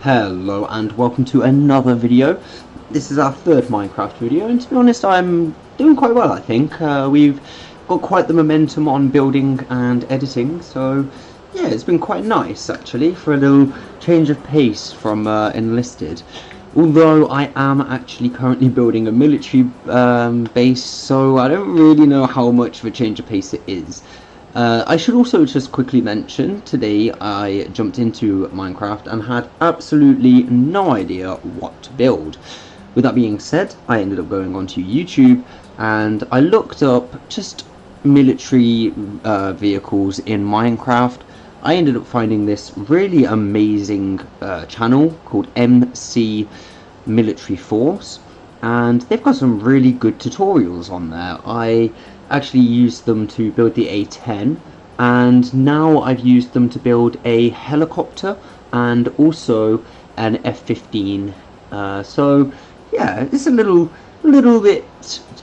Hello and welcome to another video. This is our third Minecraft video, and to be honest I'm doing quite well. I think we've got quite the momentum on building and editing, so yeah, it's been quite nice actually for a little change of pace from Enlisted. Although I am actually currently building a military base, so I don't really know how much of a change of pace it is. I should also just quickly mention, today I jumped into Minecraft and had absolutely no idea what to build. With that being said, I ended up going onto YouTube and I looked up just military vehicles in Minecraft. I ended up finding this really amazing channel called MC Military Force, and they've got some really good tutorials on there. I actually used them to build the A10, and now I've used them to build a helicopter and also an F-15. So yeah, it's a little bit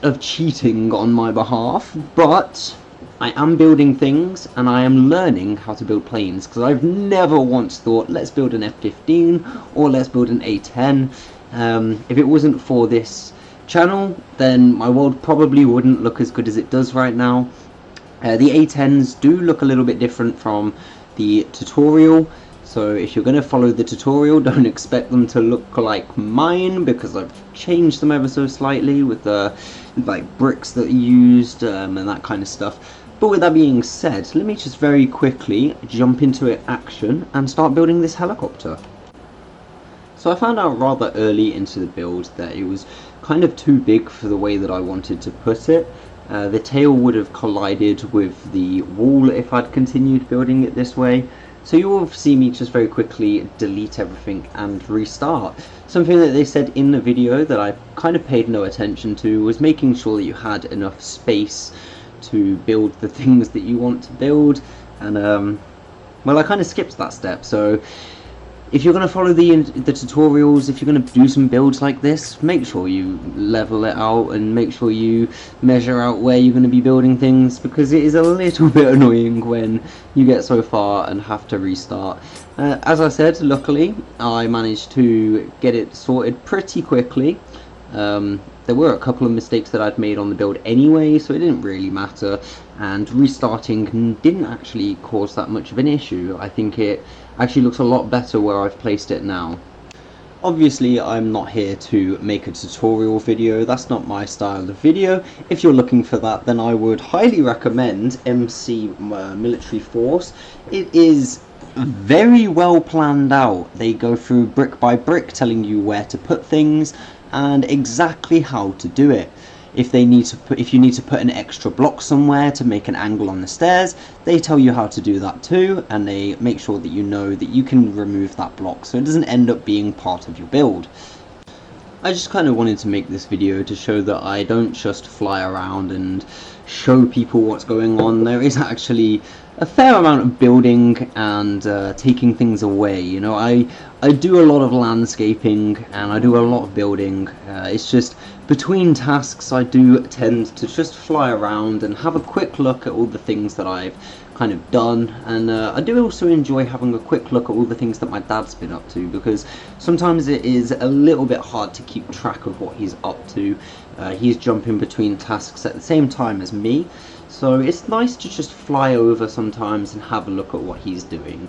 of cheating on my behalf, but I am building things and I am learning how to build planes, because I've never once thought let's build an F-15 or let's build an A10. If it wasn't for this channel, then my world probably wouldn't look as good as it does right now. The A10s do look a little bit different from the tutorial, so if you're going to follow the tutorial, don't expect them to look like mine, because I've changed them ever so slightly with the like bricks that are used and that kind of stuff. But with that being said, let me just very quickly jump into action and start building this helicopter. So I found out rather early into the build that it was kind of too big for the way that I wanted to put it. The tail would have collided with the wall if I'd continued building it this way. So you will see me just very quickly delete everything and restart. Something that they said in the video that I kind of paid no attention to was making sure that you had enough space to build the things that you want to build. And well, I kind of skipped that step. So if you're going to follow the tutorials, if you're going to do some builds like this, make sure you level it out and make sure you measure out where you're going to be building things, because it is a little bit annoying when you get so far and have to restart. As I said, luckily I managed to get it sorted pretty quickly. There were a couple of mistakes that I'd made on the build anyway, so it didn't really matter, and restarting didn't actually cause that much of an issue. I think it actually looks a lot better where I've placed it now. Obviously I'm not here to make a tutorial video, that's not my style of video. If you're looking for that, then I would highly recommend MC Military Force. It is very well planned out. They go through brick by brick telling you where to put things and exactly how to do it. If you need to put an extra block somewhere to make an angle on the stairs, they tell you how to do that too, and they make sure that you know that you can remove that block so it doesn't end up being part of your build. I just kind of wanted to make this video to show that I don't just fly around and show people what's going on. There is actually a fair amount of building and taking things away. You know, I do a lot of landscaping and I do a lot of building. It's just between tasks I do tend to just fly around and have a quick look at all the things that I've kind of done, and I do also enjoy having a quick look at all the things that my dad's been up to, because sometimes it is a little bit hard to keep track of what he's up to. He's jumping between tasks at the same time as me, so it's nice to just fly over sometimes and have a look at what he's doing.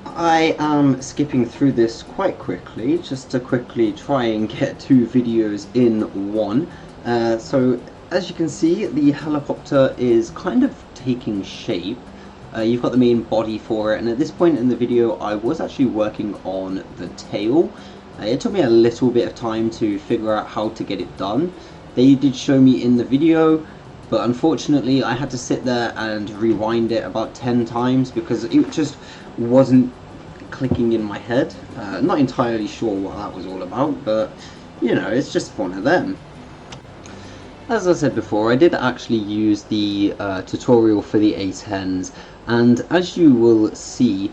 I am skipping through this quite quickly, just to quickly try and get 2 videos in one. So as you can see, the helicopter is kind of taking shape. You've got the main body for it, and at this point in the video I was actually working on the tail. It took me a little bit of time to figure out how to get it done. They did show me in the video, but unfortunately I had to sit there and rewind it about 10 times because it just wasn't clicking in my head. Not entirely sure what that was all about, but you know, it's just one of them. As I said before, I did actually use the tutorial for the A10s, and as you will see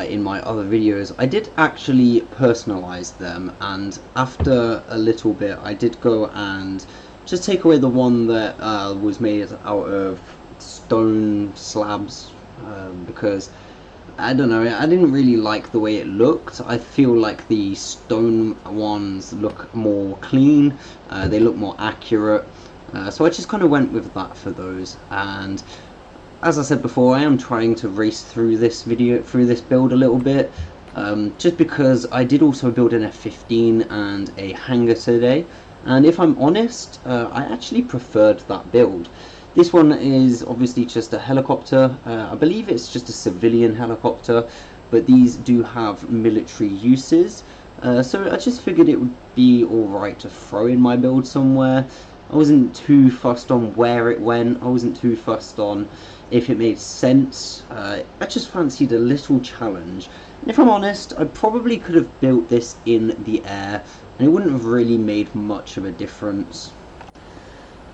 in my other videos, I did actually personalize them, and after a little bit I did go and just take away the one that was made out of stone slabs, because I don't know, I didn't really like the way it looked. I feel like the stone ones look more clean, they look more accurate, so I just kind of went with that for those. And as I said before, I am trying to race through this build a little bit, just because I did also build an F-15 and a hangar today, and if I'm honest, I actually preferred that build. This one is obviously just a helicopter. I believe it's just a civilian helicopter, but these do have military uses. So I just figured it would be alright to throw in my build somewhere. I wasn't too fussed on where it went. I wasn't too fussed on if it made sense. I just fancied a little challenge. And if I'm honest, I probably could have built this in the air, and it wouldn't have really made much of a difference.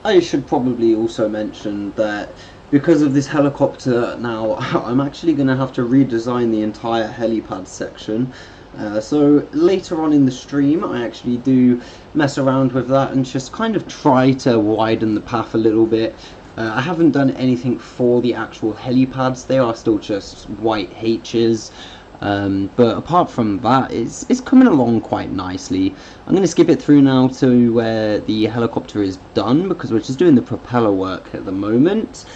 I should probably also mention that because of this helicopter now, I'm actually going to have to redesign the entire helipad section. So later on in the stream, I actually do mess around with that and just kind of try to widen the path a little bit. I haven't done anything for the actual helipads, they are still just white H's. But apart from that, it's coming along quite nicely. I'm going to skip it through now to where the helicopter is done, because we're just doing the propeller work at the moment.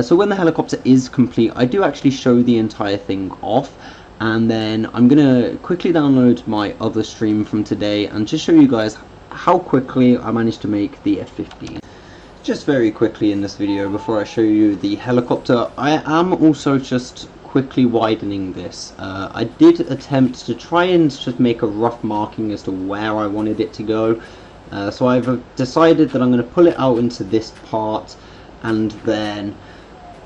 So when the helicopter is complete, I do actually show the entire thing off, and then I'm going to quickly download my other stream from today and just show you guys how quickly I managed to make the F-15. Just very quickly in this video, before I show you the helicopter, I am also just quickly widening this. I did attempt to try and just make a rough marking as to where I wanted it to go. So I've decided that I'm going to pull it out into this part, and then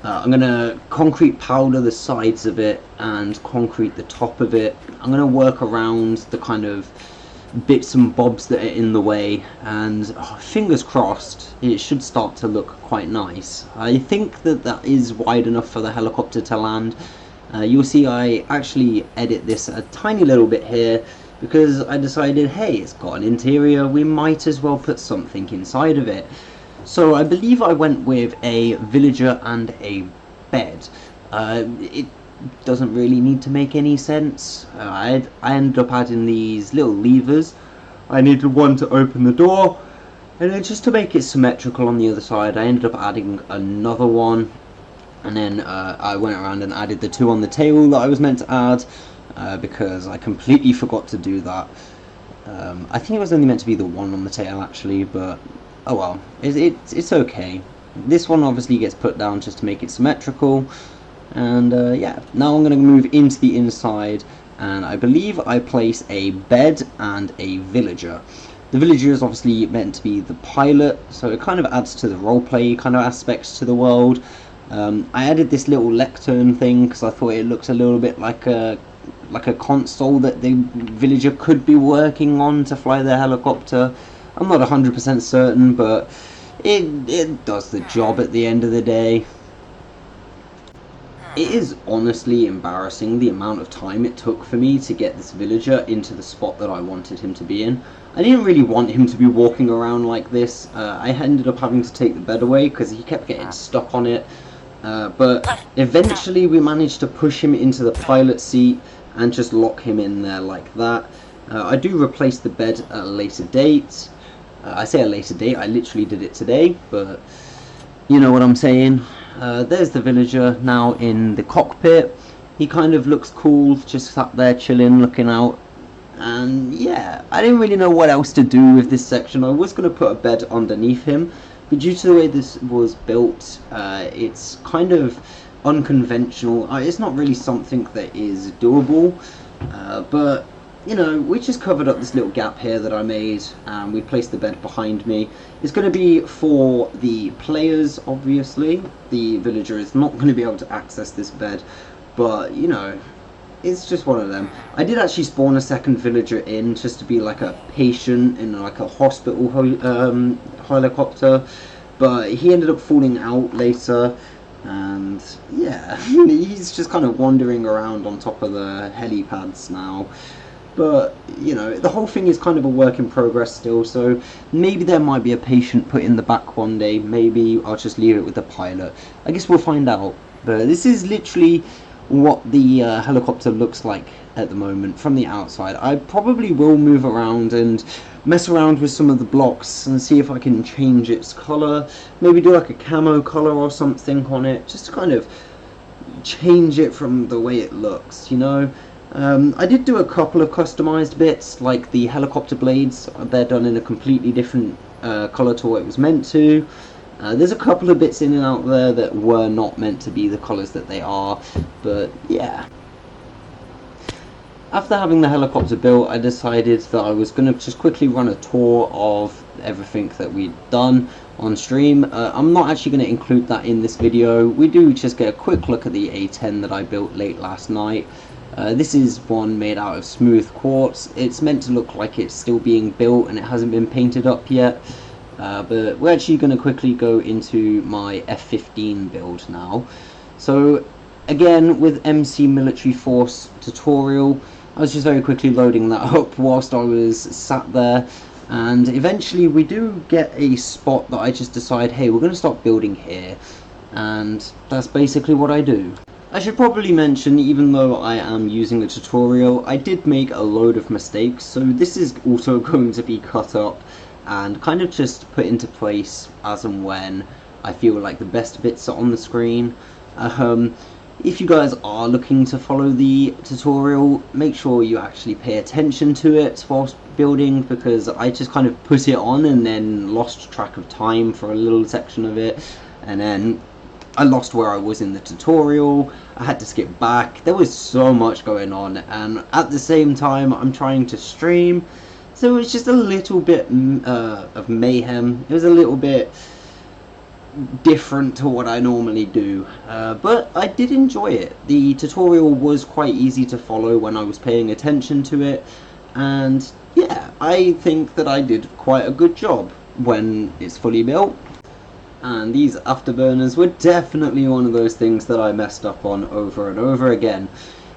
I'm going to concrete powder the sides of it and concrete the top of it. I'm going to work around the kind of bits and bobs that are in the way, and fingers crossed it should start to look quite nice. I think that that is wide enough for the helicopter to land. You'll see I actually edit this a tiny little bit here because I decided, hey, it's got an interior, we might as well put something inside of it. So I believe I went with a villager and a bed. It doesn't really need to make any sense. I ended up adding these little levers. I needed one to open the door, and then just to make it symmetrical on the other side, I ended up adding another one. And then I went around and added the two on the tail that I was meant to add, because I completely forgot to do that. I think it was only meant to be the one on the tail actually, but oh well, it's okay. This one obviously gets put down just to make it symmetrical. And yeah, now I'm going to move into the inside, and I believe I place a bed and a villager. The villager is obviously meant to be the pilot, so it kind of adds to the roleplay kind of aspects to the world. I added this little lectern thing because I thought it looks a little bit like a console that the villager could be working on to fly the helicopter. I'm not 100% certain, but it does the job at the end of the day. It is honestly embarrassing the amount of time it took for me to get this villager into the spot that I wanted him to be in. I didn't really want him to be walking around like this. I ended up having to take the bed away because he kept getting stuck on it. But eventually we managed to push him into the pilot seat and just lock him in there like that. I do replace the bed at a later date. I say a later date, I literally did it today, but you know what I'm saying. There's the villager now in the cockpit. He kind of looks cool, just sat there chilling, looking out. And yeah, I didn't really know what else to do with this section. I was going to put a bed underneath him, but due to the way this was built, it's kind of unconventional. It's not really something that is doable, but you know, we just covered up this little gap here that I made, and we placed the bed behind me. It's going to be for the players, obviously. The villager is not going to be able to access this bed, but you know, it's just one of them. I did actually spawn a second villager in just to be like a patient in like a hospital helicopter, but he ended up falling out later, and yeah, he's just kind of wandering around on top of the helipads now. But you know, the whole thing is kind of a work in progress still, so maybe there might be a patient put in the back one day. Maybe I'll just leave it with the pilot. I guess we'll find out. But this is literally what the helicopter looks like at the moment from the outside. I probably will move around and mess around with some of the blocks and see if I can change its colour, maybe do like a camo colour or something on it, just to kind of change it from the way it looks, you know. I did do a couple of customized bits, like the helicopter blades. They're done in a completely different colour to what it was meant to. There's a couple of bits in and out there that were not meant to be the colours that they are, but yeah. After having the helicopter built, I decided that I was going to just quickly run a tour of everything that we'd done on stream. I'm not actually going to include that in this video. We do just get a quick look at the A10 that I built late last night. This is one made out of smooth quartz. It's meant to look like it's still being built and it hasn't been painted up yet. But we're actually going to quickly go into my F-15 build now. So again, with MC Military Force tutorial, I was just very quickly loading that up whilst I was sat there, and eventually we do get a spot that I just decide, hey, we're going to start building here, and that's basically what I do. I should probably mention, even though I am using a tutorial, I did make a load of mistakes, so this is also going to be cut up and kind of just put into place as and when I feel like the best bits are on the screen. If you guys are looking to follow the tutorial, make sure you actually pay attention to it whilst building, because I just kind of put it on and then lost track of time for a little section of it, and then I lost where I was in the tutorial. I had to skip back. There was so much going on, and at the same time I'm trying to stream, so it was just a little bit of mayhem. It was a little bit different to what I normally do, but I did enjoy it. The tutorial was quite easy to follow when I was paying attention to it, and yeah, I think that I did quite a good job when it's fully built. And these afterburners were definitely one of those things that I messed up on over and over again.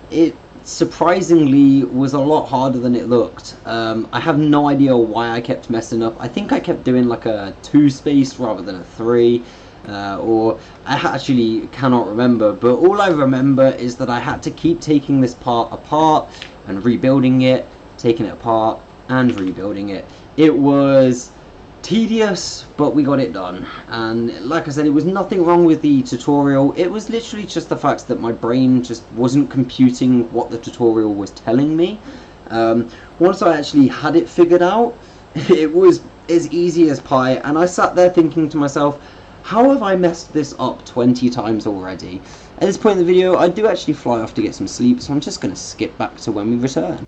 It surprisingly was a lot harder than it looked. I have no idea why I kept messing up. I think I kept doing like a 2 space rather than a 3, or I actually cannot remember, but all I remember is that I had to keep taking this part apart and rebuilding it, taking it apart and rebuilding it. It was tedious, but we got it done. And like I said, it was nothing wrong with the tutorial. It was literally just the fact that my brain just wasn't computing what the tutorial was telling me. Once I actually had it figured out, it was as easy as pie, and I sat there thinking to myself, how have I messed this up 20 times already? At this point in the video, I do actually fly off to get some sleep, so I'm just going to skip back to when we return.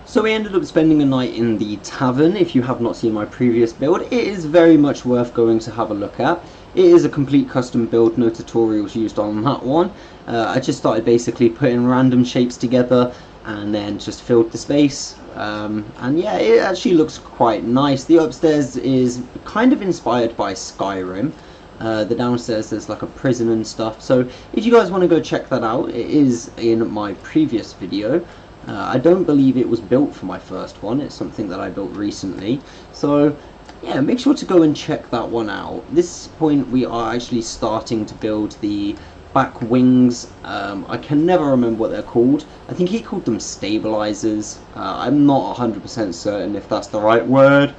So we ended up spending a night in the tavern. If you have not seen my previous build, it is very much worth going to have a look at. It is a complete custom build, no tutorials used on that one. I just started basically putting random shapes together and then just filled the space. And yeah, it actually looks quite nice. The upstairs is kind of inspired by Skyrim. The downstairs there's like a prison and stuff. So if you guys want to go check that out, it is in my previous video. I don't believe it was built for my first one. It's something that I built recently. So yeah, make sure to go and check that one out. This point we are actually starting to build the back wings. I can never remember what they're called. I think he called them stabilizers. I'm not 100% certain if that's the right word,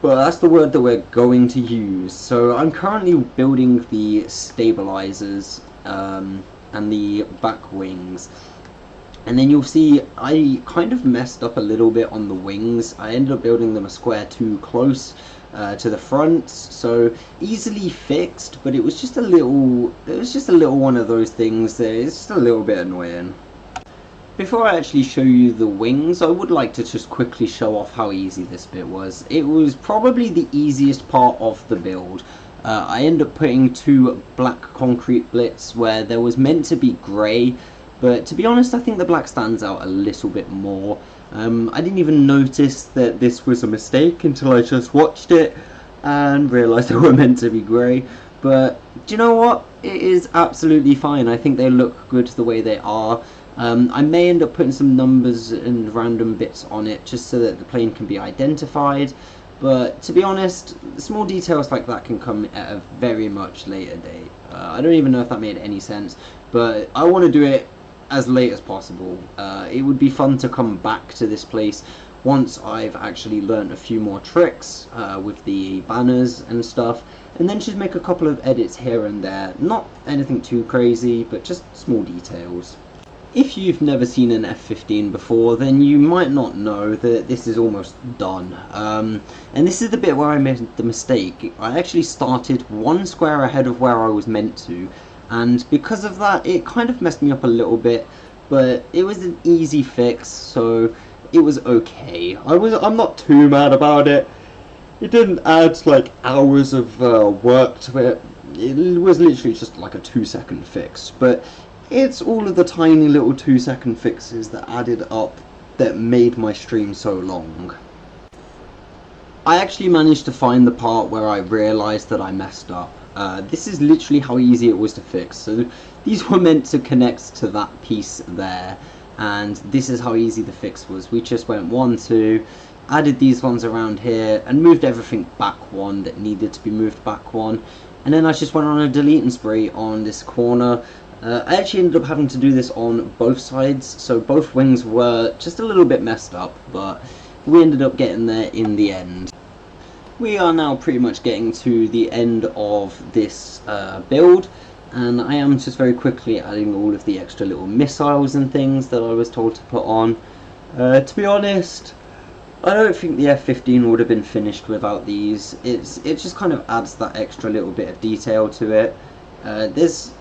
but that's the word that we're going to use. So I'm currently building the stabilizers and the back wings. And then you'll see I kind of messed up a little bit on the wings. I ended up building them a square too close to the front, so easily fixed, but it was just a little one of those things that is just a little bit annoying. Before I actually show you the wings, I would like to just quickly show off how easy this bit was. It was probably the easiest part of the build. I ended up putting 2 black concrete blits where there was meant to be grey, but to be honest, I think the black stands out a little bit more. I didn't even notice that this was a mistake until I just watched it and realised they were meant to be grey. But do you know what? It is absolutely fine. I think they look good the way they are. I may end up putting some numbers and random bits on it just so that the plane can be identified. But to be honest, small details like that can come at a very much later date. I don't even know if that made any sense, but I want to do it as late as possible. It would be fun to come back to this place once I've actually learned a few more tricks with the banners and stuff, and then just make a couple of edits here and there. Not anything too crazy, but just small details. If you've never seen an F-15 before, then you might not know that this is almost done. And this is the bit where I made the mistake. I actually started one square ahead of where I was meant to, and because of that, it kind of messed me up a little bit, but it was an easy fix, so it was okay. I'm not too mad about it. It didn't add like hours of work to it. It was literally just like a 2-second fix, but it's all of the tiny little 2-second fixes that added up that made my stream so long. I actually managed to find the part where I realised that I messed up. This is literally how easy it was to fix. So these were meant to connect to that piece there, and this is how easy the fix was. We just went 1, 2, added these ones around here, and moved everything back 1 that needed to be moved back 1. And then I just went on a delete and spray on this corner. I actually ended up having to do this on both sides, so both wings were just a little bit messed up, but we ended up getting there in the end. We are now pretty much getting to the end of this build, and I am just very quickly adding all of the extra little missiles and things that I was told to put on. To be honest, I don't think the F-15 would have been finished without these. It just kind of adds that extra little bit of detail to it. There's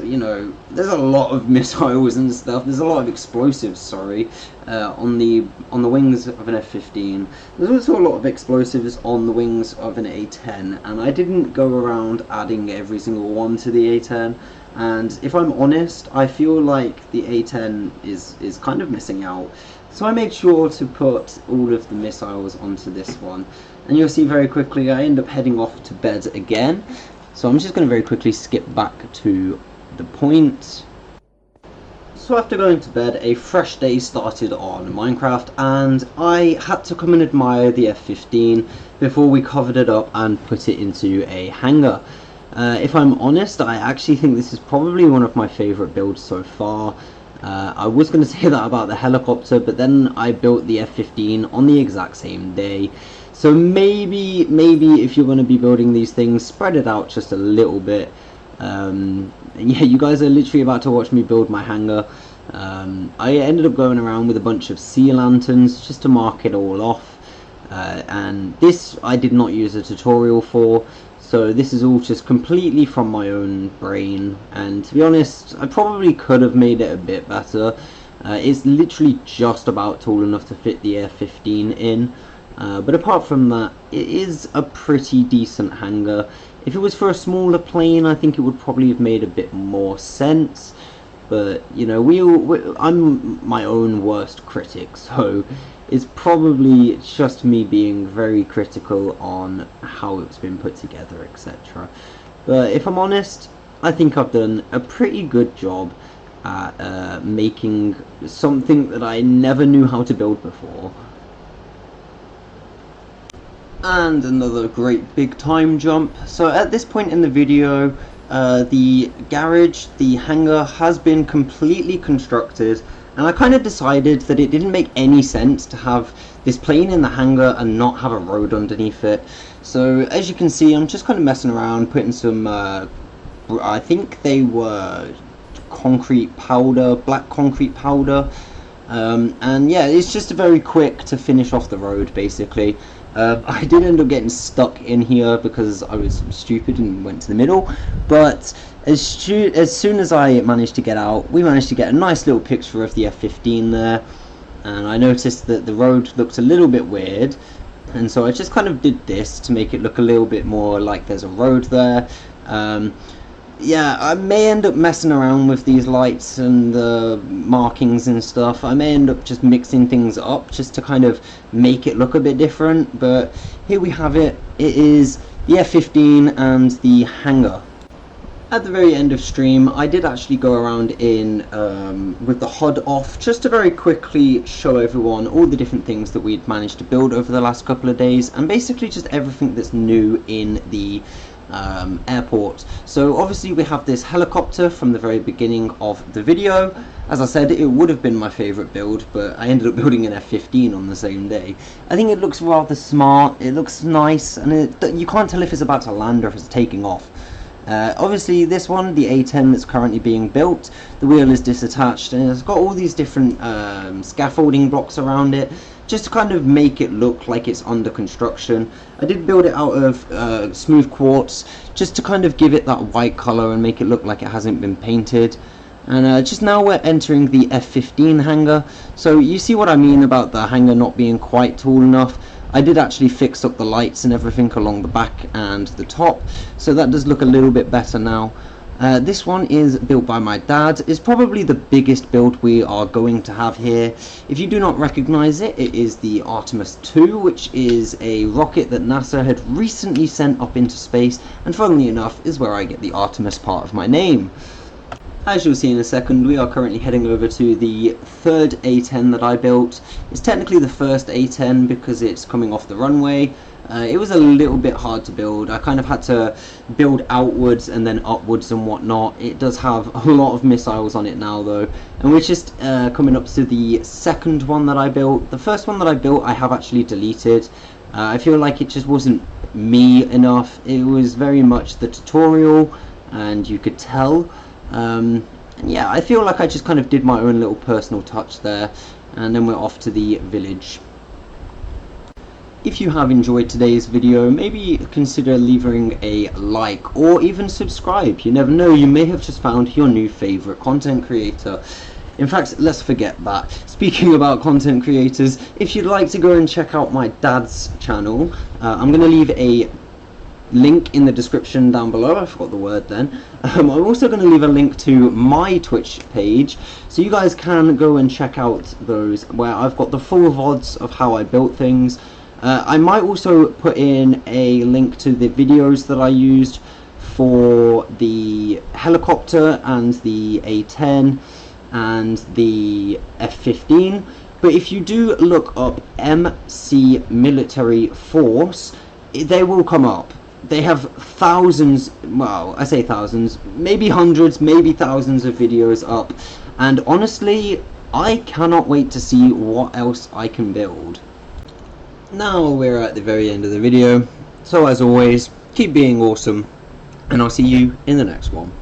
you know, there's a lot of missiles and stuff. There's a lot of explosives, sorry, on the wings of an F-15. There's also a lot of explosives on the wings of an A-10, and I didn't go around adding every single one to the A-10. And if I'm honest, I feel like the A-10 is kind of missing out. So I made sure to put all of the missiles onto this one, and you'll see very quickly I end up heading off to bed again. So I'm just going to very quickly skip back to the point. So after going to bed, a fresh day started on Minecraft, and I had to come and admire the F-15 before we covered it up and put it into a hangar. If I'm honest, I actually think this is probably one of my favourite builds so far. I was going to say that about the helicopter, but then I built the F-15 on the exact same day. So maybe if you're going to be building these things, spread it out just a little bit. And yeah, you guys are literally about to watch me build my hangar. I ended up going around with a bunch of sea lanterns just to mark it all off. And this I did not use a tutorial for. So this is all just completely from my own brain. And to be honest, I probably could have made it a bit better. It's literally just about tall enough to fit the F-15 in. But apart from that, it is a pretty decent hangar. If it was for a smaller plane, I think it would probably have made a bit more sense. But, you know, I'm my own worst critic, so it's probably just me being very critical on how it's been put together, etc. But if I'm honest, I think I've done a pretty good job at making something that I never knew how to build before. And another great big time jump. So at this point in the video, the garage, the hangar has been completely constructed, and I kind of decided that it didn't make any sense to have this plane in the hangar and not have a road underneath it. So as you can see, I'm just kind of messing around, putting some I think they were concrete powder, black concrete powder, and yeah, it's just very quick to finish off the road basically. I did end up getting stuck in here because I was stupid and went to the middle, but as soon as I managed to get out, we managed to get a nice little picture of the F-15 there, and I noticed that the road looked a little bit weird, and so I just kind of did this to make it look a little bit more like there's a road there. Yeah, I may end up messing around with these lights and the markings and stuff. I may end up just mixing things up just to kind of make it look a bit different, but here we have it. It is the F-15 and the hangar. At the very end of stream, I did actually go around in with the HUD off, just to very quickly show everyone all the different things that we'd managed to build over the last couple of days, and basically just everything that's new in the airport. So obviously we have this helicopter from the very beginning of the video. As I said, it would have been my favourite build, but I ended up building an F-15 on the same day. I think it looks rather smart, it looks nice, and you can't tell if it's about to land or if it's taking off. Obviously this one, the A10 that's currently being built, the wheel is disattached and it's got all these different scaffolding blocks around it, just to kind of make it look like it's under construction. I did build it out of smooth quartz, just to kind of give it that white colour and make it look like it hasn't been painted. And just now we're entering the F-15 hangar, so you see what I mean about the hangar not being quite tall enough. I did actually fix up the lights and everything along the back and the top, so that does look a little bit better now. This one is built by my dad. It's probably the biggest build we are going to have here. If you do not recognize it, it is the Artemis II, which is a rocket that NASA had recently sent up into space, and funnily enough is where I get the Artemis part of my name. As you'll see in a second, we are currently heading over to the third A10 that I built. It's technically the first A10 because it's coming off the runway. It was a little bit hard to build. I kind of had to build outwards and then upwards and whatnot. It does have a lot of missiles on it now though. And we're just coming up to the second one that I built. The first one that I built I have actually deleted. I feel like it just wasn't me enough. It was very much the tutorial, and you could tell. Yeah, I feel like I just kind of did my own little personal touch there, and then we're off to the village. If you have enjoyed today's video, maybe consider leaving a like or even subscribe. You never know, you may have just found your new favourite content creator. In fact, let's forget that. Speaking about content creators, if you'd like to go and check out my dad's channel, I'm going to leave a link in the description down below. I forgot the word then. I'm also going to leave a link to my Twitch page, so you guys can go and check out those, where I've got the full VODs of how I built things. I might also put in a link to the videos that I used for the helicopter and the A10 and the F-15. But if you do look up MC Military Force, they will come up. They have thousands, well, I say thousands, maybe hundreds, maybe thousands of videos up, and honestly, I cannot wait to see what else I can build. Now we're at the very end of the video, so as always, keep being awesome, and I'll see you in the next one.